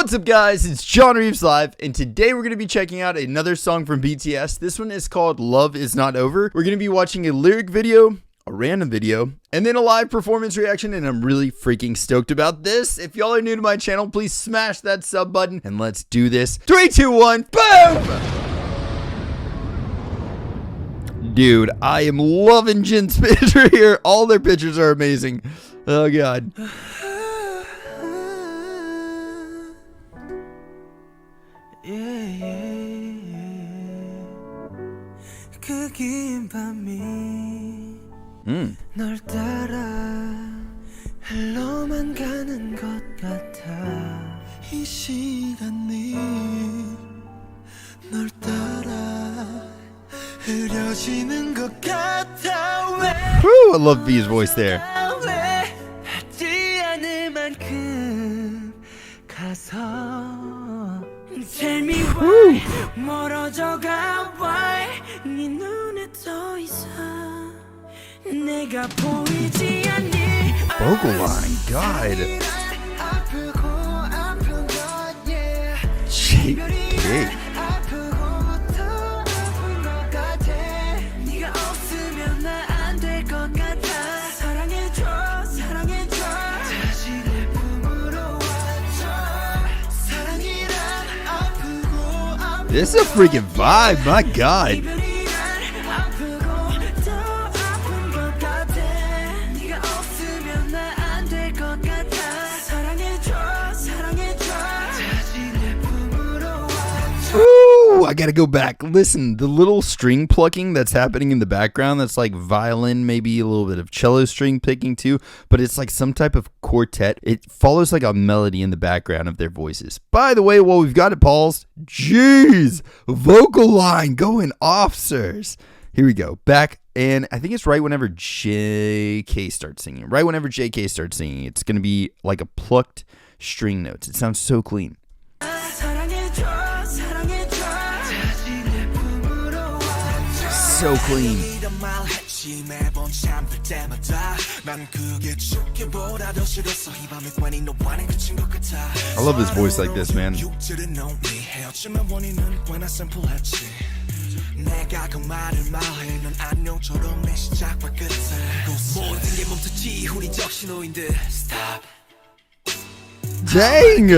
What's up guys, it's JohnReavesLive, and today we're going to be checking out another song from BTS. This one is called Love Is Not Over. We're going to be watching a lyric video, a random video, and then a live performance reaction, and I'm really freaking stoked about this. If y'all are new to my channel, please smash that sub button, and let's do this. 3, 2, 1, boom! Dude, I am loving Jin's picture here. All their pictures are amazing. Oh god. 널 따라 흘러만 가는 것 같아. 이 시간이 널 따라 흐려지는 것 같아. Woo, I love V's voice there. 하지 않을 만큼 가서 Tell me why 멀어져가 why 네 눈에 더 이상 내가 보이지 않니. Vocal line, God. JK. This is a freaking vibe, my god. Ooh, I gotta go back. Listen, the little string plucking that's happening in the background, that's like violin, maybe a little bit of cello string picking too, but it's like some type of quartet. It follows like a melody in the background of their voices. By the way, while we've got it paused, jeez, vocal line going off, sirs. Here we go. Back, and I think it's right whenever JK starts singing. Right whenever JK starts singing, it's gonna be like a plucked string notes. It sounds so clean. So clean. I love his voice like this, man. Dang!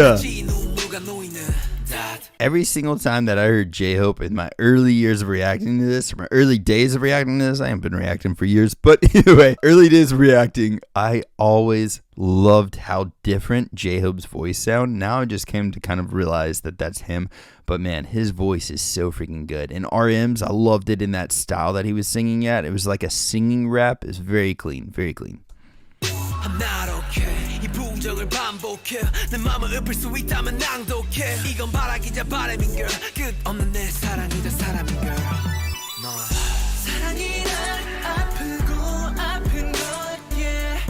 Every single time that I heard J-Hope in my early years of reacting to this, or my early days of reacting to this, I haven't been reacting for years, but anyway, early days of reacting, I always loved how different J-Hope's voice sound. Now I just came to kind of realize that that's him, but man, his voice is so freaking good. And RM's, I loved it in that style that he was singing at. It was like a singing rap. It's very clean, very clean. I'm not okay. 이 부정을 반복해. 내 마음을 읊을 수 있다면 낭독해. 이건 바라기자 바람인 girl. 끝없는 내 사랑이자 사람인 girl. 사랑이란 아프고 아픈 것 yeah.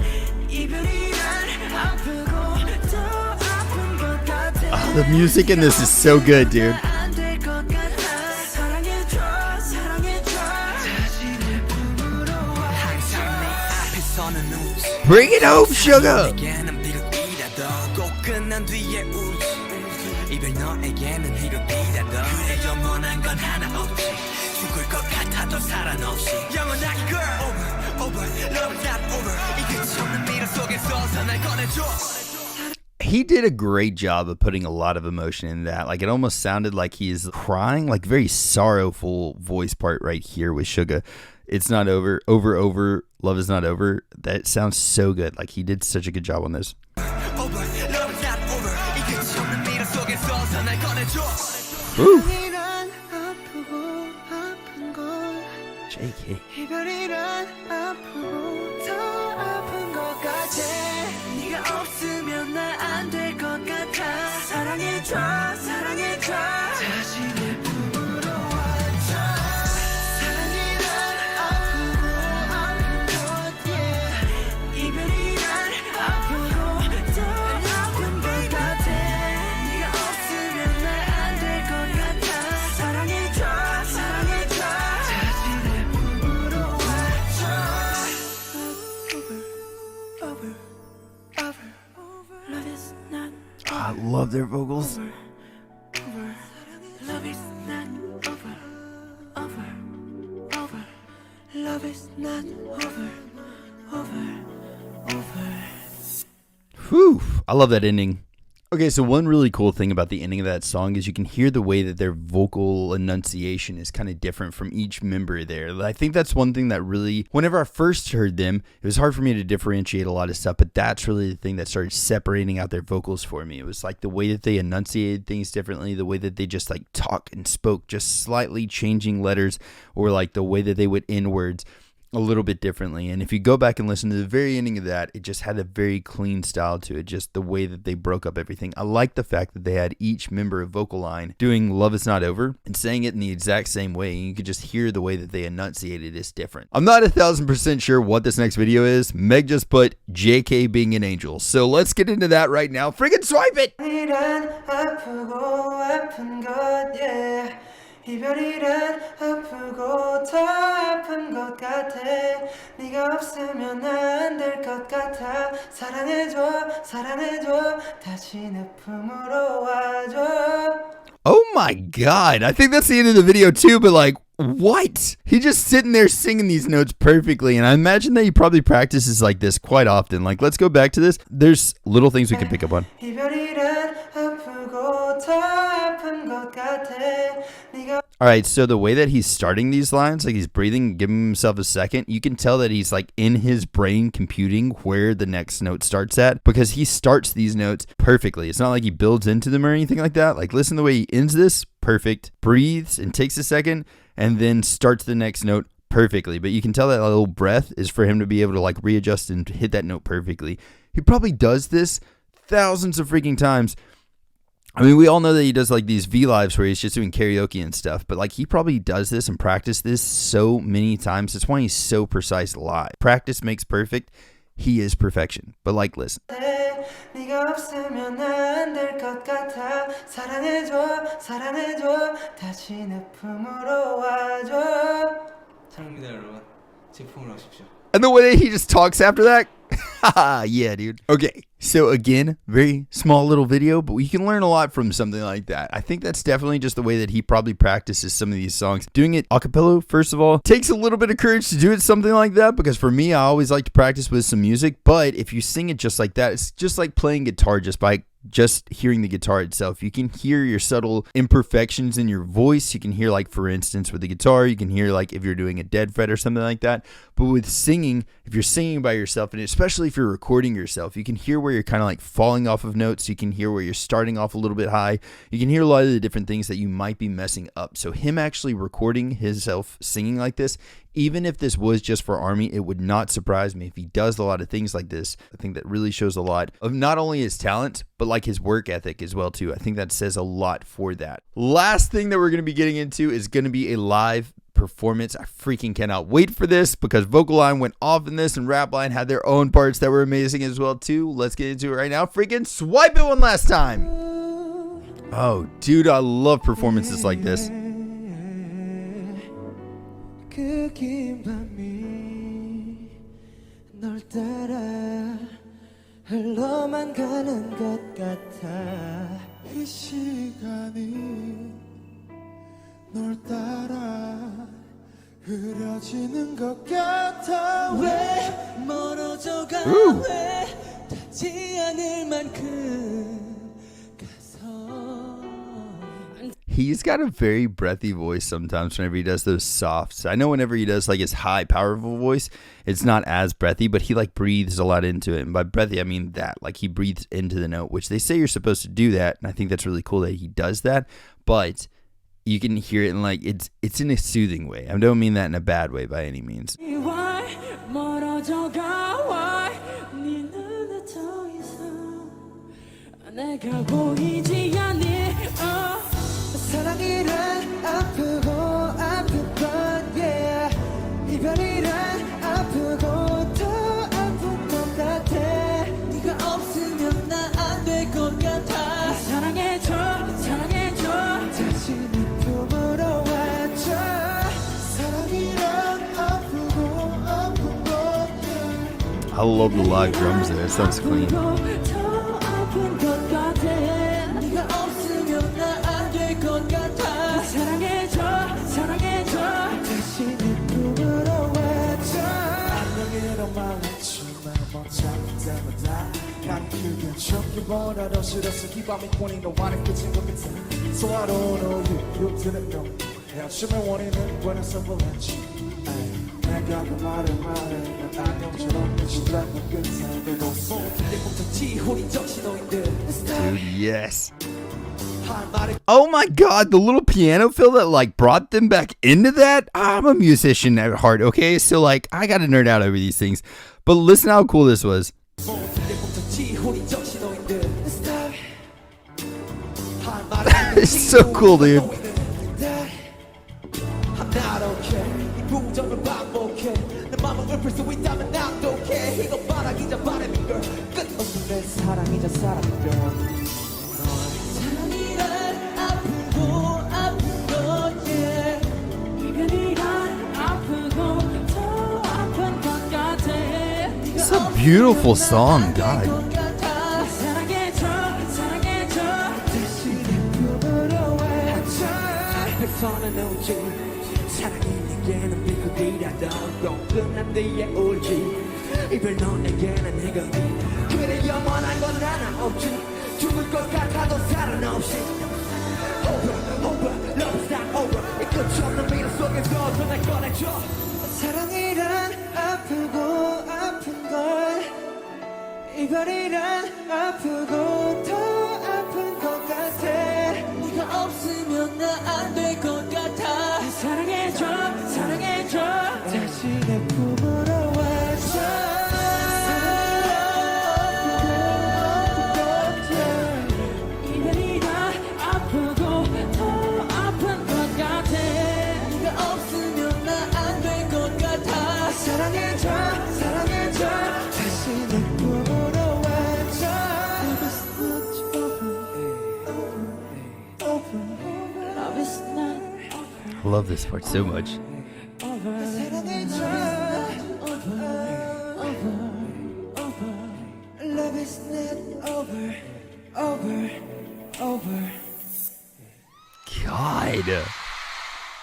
이별이란 아프고 더 아픈 것 같아. The music in this is so good, dude. Bring it home, sugar! He did a great job of putting a lot of emotion in that. Like, it almost sounded like he's crying, like very sorrowful voice part right here with Suga. It's not over, over, love is not over. That sounds so good. Like, he did such a good job on this. Woo. JK. their vocals. Love is not over, over, over. Love is not over, over, over. Whew, I love that ending. Okay, so one really cool thing about the ending of that song is you can hear the way that their vocal enunciation is kind of different from each member there. I think that's one thing that really, whenever I first heard them, it was hard for me to differentiate a lot of stuff, but that's really the thing that started separating out their vocals for me. It was like the way that they enunciated things differently, the way that they just like talk and spoke, just slightly changing letters, or like the way that they would end words a little bit differently. And if you go back and listen to the very ending of that, it just had a very clean style to it, just the way that they broke up everything. I like the fact that they had each member of vocal line doing Love Is Not Over and saying it in the exact same way, and you could just hear the way that they enunciated is different. I'm not 1000% sure what this next video is. Meg just put JK being an angel, so let's get into that right now. Friggin' swipe it! 이별이란 아프고 더 아픈 것 같아 네가 없으면 안 될 것 같아 사랑해줘 사랑해줘 다시 내 품으로 와줘. Oh my god, I think that's the end of the video too, but like, what? He just sitting there singing these notes perfectly, and I imagine that he probably practices like this quite often. Like, let's go back to this. There's little things we can pick up on. Alright, so the way that he's starting these lines, like he's breathing, giving himself a second, you can tell that he's like in his brain computing where the next note starts at, because he starts these notes perfectly. It's not like he builds into them or anything like that. Like, listen to the way he ends this, perfect, breathes and takes a second, and then starts the next note perfectly. But you can tell that little breath is for him to be able to like readjust and hit that note perfectly. He probably does this thousands of freaking times. I mean, we all know that he does like these V-Lives where he's just doing karaoke and stuff, but like he probably does this and practice this so many times. That's why he's so precise live. Practice makes perfect. He is perfection. But like, listen. And the way that he just talks after that. Yeah, dude. Okay, so again, very small little video, but we can learn a lot from something like that. I think that's definitely just the way that he probably practices some of these songs. Doing it a cappella, first of all, takes a little bit of courage to do it something like that, because for me, I always like to practice with some music, but if you sing it just like that, it's just like playing guitar just by just hearing the guitar itself. You can hear your subtle imperfections in your voice. You can hear, like, for instance, with the guitar, you can hear like if you're doing a dead fret or something like that. But with singing, if you're singing by yourself, and especially if you're recording yourself, you can hear where you're kind of like falling off of notes. You can hear where you're starting off a little bit high. You can hear a lot of the different things that you might be messing up. So him actually recording himself singing like this, even if this was just for Army, it would not surprise me if he does a lot of things like this. I think that really shows a lot of not only his talent, but like his work ethic as well too. I think that says a lot for that. Last thing that we're going to be getting into is going to be a live performance. I freaking cannot wait for this, because vocal line went off in this and rap line had their own parts that were amazing as well too. Let's get into it right now. Freaking swipe it one last time. Oh, dude, I love performances like this. 그 긴 밤이 널 따라 흘러만 가는 것 같아 이 시간이 널 따라 흐려지는 것 같아 왜 멀어져가 왜 닿지 않을 만큼 가서 He's got a very breathy voice sometimes whenever he does those softs. I know whenever he does like his high, powerful voice, it's not as breathy, but he like breathes a lot into it. And by breathy, I mean that. Like he breathes into the note, which they say you're supposed to do that. And I think that's really cool that he does that. But you can hear it in like, it's in a soothing way. I don't mean that in a bad way by any means. 사랑이란 아프고 아픈 것 yeah. 이별이란 아프고 더 아픈 것 같아 네가 없으면 나 안 될 것 같아 사랑해줘 사랑해줘 다시 네 품으로 와줘 사랑이란 아프고 아픈 것 yeah. I love the live drums there. It sounds clean. 더 아픈 것 같아 난 그게 좋기보다도 싫었어 이 밤이 폰이 너와는 끝인 것 같아 So I don't know you didn't know 헤어짐의 원인은 원해서 몰랐지 내가 그 말을 말해 넌 안녕처럼 미친다는 끝에 그래도 손들이 멈췄지 우리 정신노인들 Dude, yes. Oh my god, the little piano fill that like brought them back into that. I'm a musician at heart, okay? So like I gotta nerd out over these things. But listen how cool this was. It's so cool, dude. It's a beautiful song, God. 사랑이란 아프고 아픈 걸 이별이란 아프고 더 아픈 것 같아 네가 없으면 나 안 될 것 같아 사랑해줘 사랑해줘 다시 내 품으로 와줘 이별이란 아프고 더 아픈 것 같아 네가 없으면 나 안 될 것 같아 사랑해줘 사랑해줘 다시 내 품으로 와줘 Love is not over I love this part so much. 사랑해줘 Love is not over God.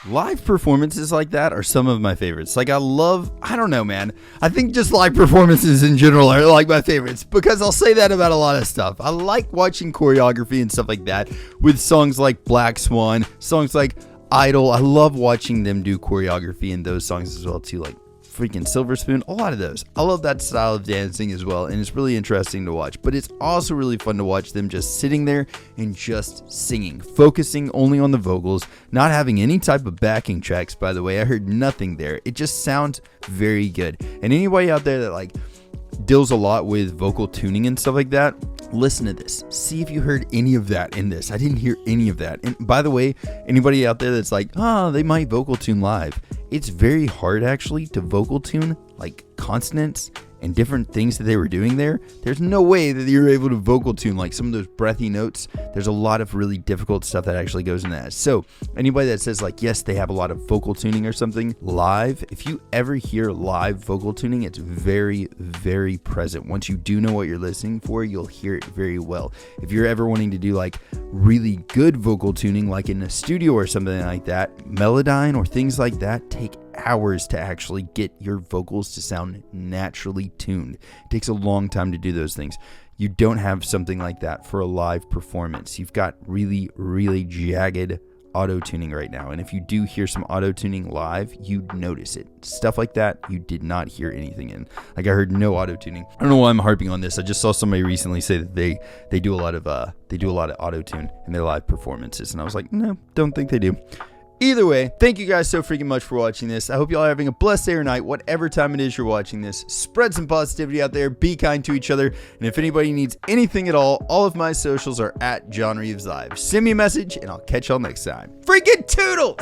Live performances like that are some of my favorites. Like I don't know, man. I think just live performances in general are like my favorites because I'll say that about a lot of stuff. I like watching choreography and stuff like that with songs like Black Swan, songs like Idol. I love watching them do choreography in those songs as well too, like freaking Silver Spoon, a lot of those. I love that style of dancing as well, and it's really interesting to watch, but it's also really fun to watch them just sitting there and just singing, focusing only on the vocals, not having any type of backing tracks. By the way, I heard nothing there. It just sounds very good. And anybody out there that like deals a lot with vocal tuning and stuff like that, listen to this. See if you heard any of that in this. I didn't hear any of that. And by the way, anybody out there that's like, they might vocal tune live, it's very hard actually to vocal tune like consonants and different things that they were doing there. There's no way that you're able to vocal tune like some of those breathy notes. There's a lot of really difficult stuff that actually goes in that. So anybody that says like, yes, they have a lot of vocal tuning or something live, if you ever hear live vocal tuning, it's very, very present. Once you do know what you're listening for, you'll hear it very well. If you're ever wanting to do like really good vocal tuning, like in a studio or something like that, Melodyne or things like that, take hours to actually get your vocals to sound naturally tuned. It takes a long time to do those things. You don't have something like that for a live performance. You've got really, really jagged auto-tuning right now. And if you do hear some auto-tuning live, you'd notice it. Stuff like that, you did not hear anything in. Like I heard no auto-tuning. I don't know why I'm harping on this. I just saw somebody recently say that they do a lot of auto-tune in their live performances. And I was like, no, don't think they do. Either way, thank you guys so freaking much for watching this. I hope y'all are having a blessed day or night, whatever time it is you're watching this. Spread some positivity out there. Be kind to each other. And if anybody needs anything at all of my socials are at JohnReavesLive. Send me a message and I'll catch y'all next time. Freaking toodles!